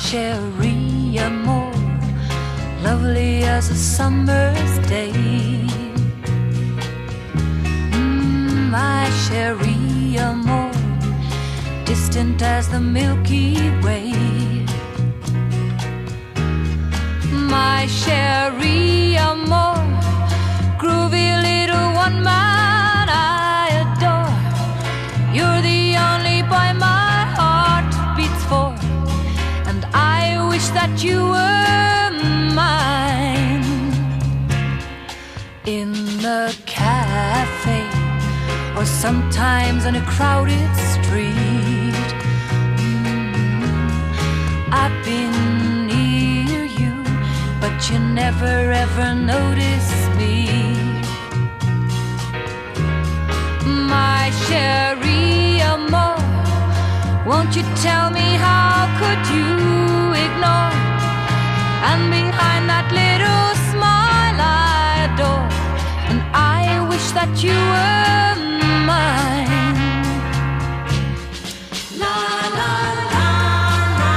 Cherie amour, lovely as a summer's day. My cherie amour, distant as the Milky Way. My cherie amour, groovy little one man I adore. You're the only boy my heart beats for, and I wish that you were mine. In the cafe, or sometimes on a crowded street, I've been near you, but you never ever notice me. My cherie amour, won't you tell me how could you ignore? And behind that little smile I adore, and I wish that you were mine. La la la la la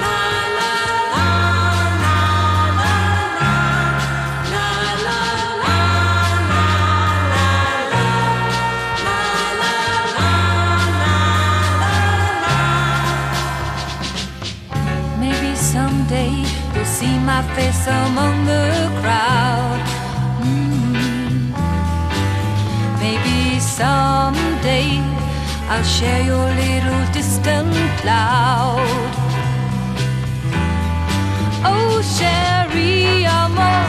la la la la la. Maybe someday you'll see my face among the crowd. Maybe someday I'll share your little distant cloud. Oh, cherie amour,